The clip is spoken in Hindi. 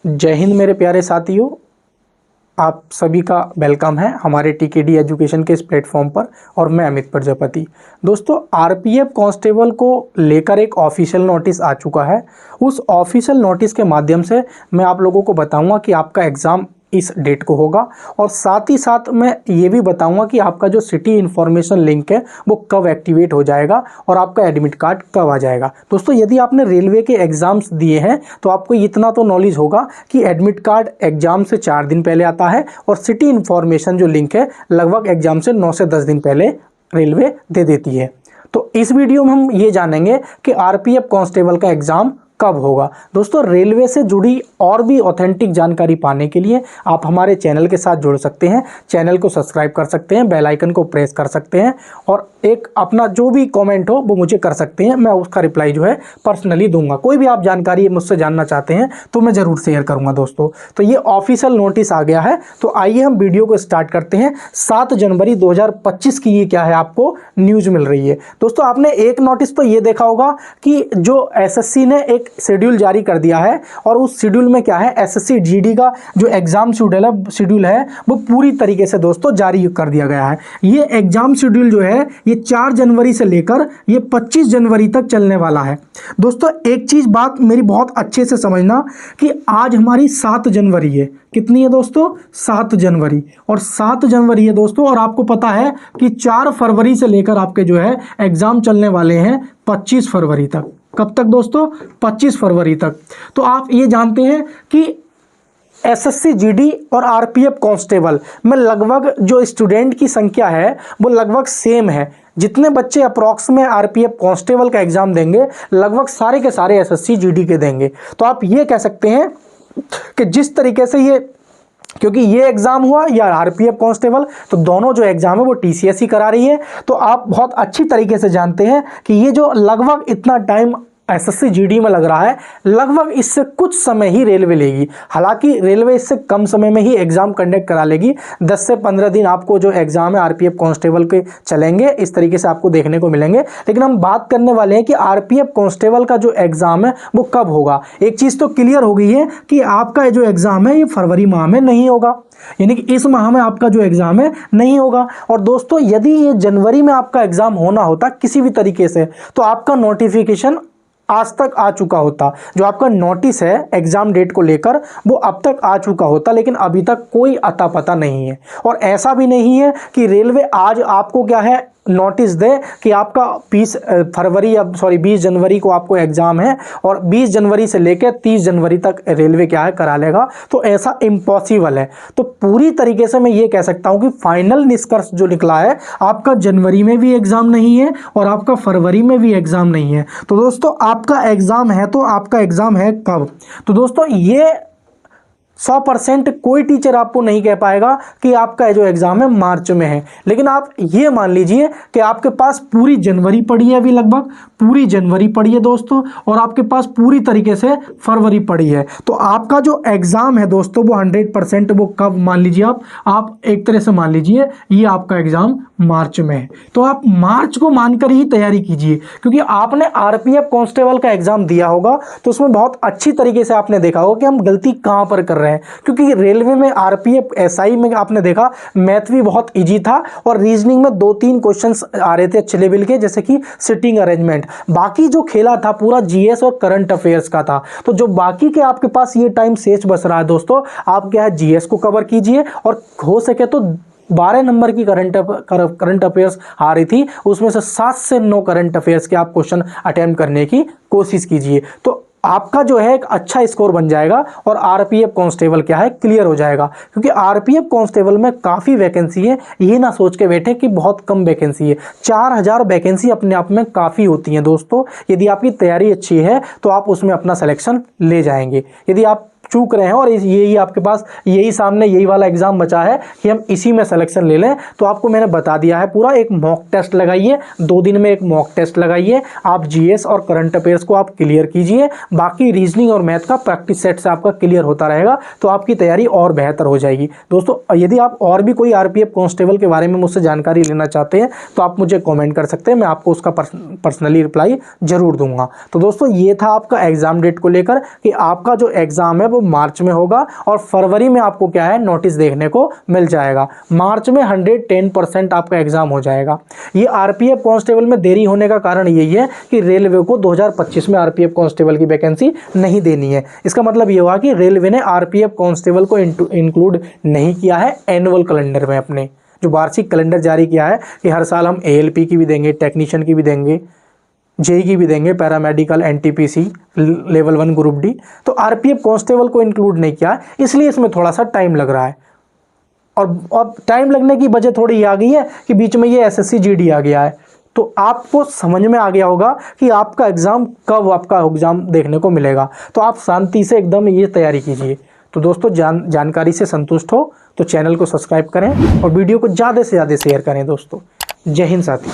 जय हिंद मेरे प्यारे साथियों, आप सभी का वेलकम है हमारे टीकेडी एजुकेशन के इस प्लेटफॉर्म पर। और मैं अमित प्रजापति। दोस्तों, आरपीएफ कांस्टेबल को लेकर एक ऑफिशियल नोटिस आ चुका है। उस ऑफिशियल नोटिस के माध्यम से मैं आप लोगों को बताऊंगा कि आपका एग्ज़ाम इस डेट को होगा, और साथ ही साथ मैं ये भी बताऊंगा कि आपका जो सिटी इन्फॉर्मेशन लिंक है वो कब एक्टिवेट हो जाएगा और आपका एडमिट कार्ड कब आ जाएगा। दोस्तों, यदि आपने रेलवे के एग्ज़ाम्स दिए हैं तो आपको इतना तो नॉलेज होगा कि एडमिट कार्ड एग्ज़ाम से 4 दिन पहले आता है, और सिटी इन्फॉर्मेशन जो लिंक है लगभग एग्ज़ाम से 9 से 10 दिन पहले रेलवे दे देती है। तो इस वीडियो में हम ये जानेंगे कि आरपीएफ कांस्टेबल का एग्ज़ाम कब होगा। दोस्तों, रेलवे से जुड़ी और भी ऑथेंटिक जानकारी पाने के लिए आप हमारे चैनल के साथ जुड़ सकते हैं। चैनल को सब्सक्राइब कर सकते हैं, बेल आइकन को प्रेस कर सकते हैं, और एक अपना जो भी कमेंट हो वो मुझे कर सकते हैं। मैं उसका रिप्लाई जो है पर्सनली दूंगा। कोई भी आप जानकारी मुझसे जानना चाहते हैं तो मैं ज़रूर शेयर करूंगा। दोस्तों, तो ये ऑफिशियल नोटिस आ गया है, तो आइए हम वीडियो को स्टार्ट करते हैं। 7 जनवरी 2025 की ये क्या है आपको न्यूज़ मिल रही है। दोस्तों, आपने एक नोटिस तो ये देखा होगा कि जो एसएससी ने एक शेड्यूल जारी कर दिया है, और उस शेड्यूल में क्या है, एसएससी जीडी का जो एग्जाम शेड्यूल है वो पूरी तरीके से दोस्तों जारी कर दिया गया है। ये एग्जाम शेड्यूल जो है ये 4 जनवरी से लेकर ये 25 जनवरी तक चलने वाला है। दोस्तों, एक चीज बात मेरी बहुत अच्छे से समझना कि आज हमारी 7 जनवरी है। कितनी है दोस्तों? 7 जनवरी। और 7 जनवरी है दोस्तों, और आपको पता है कि 4 फरवरी से लेकर आपके जो है एग्जाम चलने वाले हैं 25 फरवरी तक। कब तक दोस्तों? 25 फरवरी तक। तो आप ये जानते हैं कि एसएससी जीडी और आरपीएफ कांस्टेबल में लगभग जो स्टूडेंट की संख्या है वो लगभग सेम है। जितने बच्चे अप्रॉक्स में आरपीएफ कांस्टेबल का एग्जाम देंगे लगभग सारे के सारे एसएससी जीडी के देंगे। तो आप ये कह सकते हैं कि जिस तरीके से ये, क्योंकि ये एग्जाम हुआ या आरपीएफ कांस्टेबल, तो दोनों जो एग्जाम है वो टीसीएस ही करा रही है। तो आप बहुत अच्छी तरीके से जानते हैं कि ये जो लगभग इतना टाइम एसएससी जीडी में लग रहा है, लगभग इससे कुछ समय ही रेलवे लेगी। हालांकि रेलवे इससे कम समय में ही एग्जाम कंडक्ट करा लेगी। 10 से 15 दिन आपको जो एग्जाम है आरपीएफ कांस्टेबल के चलेंगे, इस तरीके से आपको देखने को मिलेंगे। लेकिन हम बात करने वाले हैं कि आरपीएफ कांस्टेबल का जो एग्जाम है वो कब होगा। एक चीज तो क्लियर हो गई है कि आपका जो एग्जाम है ये फरवरी माह में नहीं होगा, यानी कि इस माह में आपका जो एग्जाम है नहीं होगा। और दोस्तों, यदि ये जनवरी में आपका एग्जाम होना होता किसी भी तरीके से, तो आपका नोटिफिकेशन आज तक आ चुका होता। जो आपका नोटिस है एग्जाम डेट को लेकर वो अब तक आ चुका होता, लेकिन अभी तक कोई अता पता नहीं है। और ऐसा भी नहीं है कि रेलवे आज आपको क्या है नोटिस दे कि आपका 20 जनवरी को आपको एग्जाम है और 20 जनवरी से लेकर 30 जनवरी तक रेलवे क्या है करा लेगा। तो ऐसा इम्पॉसिबल है। तो पूरी तरीके से मैं ये कह सकता हूं कि फाइनल निष्कर्ष जो निकला है, आपका जनवरी में भी एग्जाम नहीं है और आपका फरवरी में भी एग्जाम नहीं है। तो दोस्तों, आपका एग्जाम है तो आपका एग्जाम है कब? तो दोस्तों, ये 100% कोई टीचर आपको नहीं कह पाएगा कि आपका जो एग्जाम है मार्च में है। लेकिन आप ये मान लीजिए कि आपके पास पूरी जनवरी पड़ी है, अभी लगभग पूरी जनवरी पड़ी है दोस्तों, और आपके पास पूरी तरीके से फरवरी पड़ी है। तो आपका जो एग्जाम है दोस्तों वो 100% वो कब मान लीजिए आप एक तरह से मान लीजिए ये आपका एग्जाम मार्च में है। तो आप मार्च को मानकर ही तैयारी कीजिए, क्योंकि आपने आरपीएफ कांस्टेबल का एग्जाम दिया होगा तो उसमें बहुत अच्छी तरीके से आपने देखा होगा कि हम गलती कहां पर कर रहे हैं। क्योंकि रेलवे में आरपीएफ एसआई में आपने देखा मैथ भी बहुत इजी था, और रीजनिंग में 2-3 क्वेश्चंस आ रहे थे अच्छे लेवल के, जैसे कि सिटिंग अरेंजमेंट। बाकी जो खेला था पूरा जीएस और करंट अफेयर्स का था। तो जो बाकी के आपके पास ये टाइम शेष बच रहा है दोस्तों, आप क्या है जीएस को कवर कीजिए, और हो सके तो 12 नंबर की करंट अफेयर्स आ रही थी, उसमें से 7 से 9 करंट अफेयर्स के आप क्वेश्चन अटेम्प्ट करने की कोशिश कीजिए। तो आपका जो है एक अच्छा स्कोर बन जाएगा और आरपीएफ कांस्टेबल क्या है क्लियर हो जाएगा। क्योंकि आरपीएफ कांस्टेबल में काफ़ी वैकेंसी है, ये ना सोच के बैठे कि बहुत कम वैकेंसी है। 4000 वैकेंसी अपने आप में काफ़ी होती हैं दोस्तों। यदि आपकी तैयारी अच्छी है तो आप उसमें अपना सिलेक्शन ले जाएंगे। यदि आप चूक रहे हैं और यही आपके पास सामने यही वाला एग्जाम बचा है कि हम इसी में सिलेक्शन ले लें, तो आपको मैंने बता दिया है पूरा। एक मॉक टेस्ट लगाइए, 2 दिन में एक मॉक टेस्ट लगाइए। आप जीएस और करंट अफेयर्स को आप क्लियर कीजिए, बाकी रीजनिंग और मैथ का प्रैक्टिस सेट से आपका क्लियर होता रहेगा, तो आपकी तैयारी और बेहतर हो जाएगी। दोस्तों, यदि आप और भी कोई आरपीएफ कांस्टेबल के बारे में मुझसे जानकारी लेना चाहते हैं तो आप मुझे कॉमेंट कर सकते हैं, मैं आपको उसका पर्सनली रिप्लाई जरूर दूंगा। तो दोस्तों, ये था आपका एग्जाम डेट को लेकर कि आपका जो एग्जाम है वो मार्च में होगा और फरवरी में आपको क्या है नोटिस देखने को मिल जाएगा। मार्च में 110% आपका एग्जाम हो जाएगा। ये आरपीएफ कांस्टेबल में देरी होने का कारण यही है कि रेलवे को 2025 में आरपीएफ कांस्टेबल की वैकेंसी नहीं देनी है। इसका मतलब ये हुआ कि रेलवे ने आरपीएफ कांस्टेबल को इंक्लूड नहीं किया है एनुअल कैलेंडर में, अपने जो वार्षिक कैलेंडर जारी किया है कि हर साल हम एएलपी की भी देंगे, टेक्नीशियन की भी देंगे, जेई की भी देंगे, paramedical, NTPC, level 1 group D, तो आरपीएफ कांस्टेबल को इंक्लूड नहीं किया, इसलिए इसमें थोड़ा सा टाइम लग रहा है। और अब टाइम लगने की वजह थोड़ी ये आ गई है कि बीच में ये एसएससी जीडी आ गया है, तो आपको समझ में आ गया होगा कि आपका एग्जाम कब आपका एग्जाम देखने को मिलेगा। तो आप शांति से एकदम ये तैयारी कीजिए। तो दोस्तों जानकारी से संतुष्ट हो तो चैनल को सब्सक्राइब करें और वीडियो को ज़्यादा से ज़्यादा शेयर करें दोस्तों। जय हिंद साथी।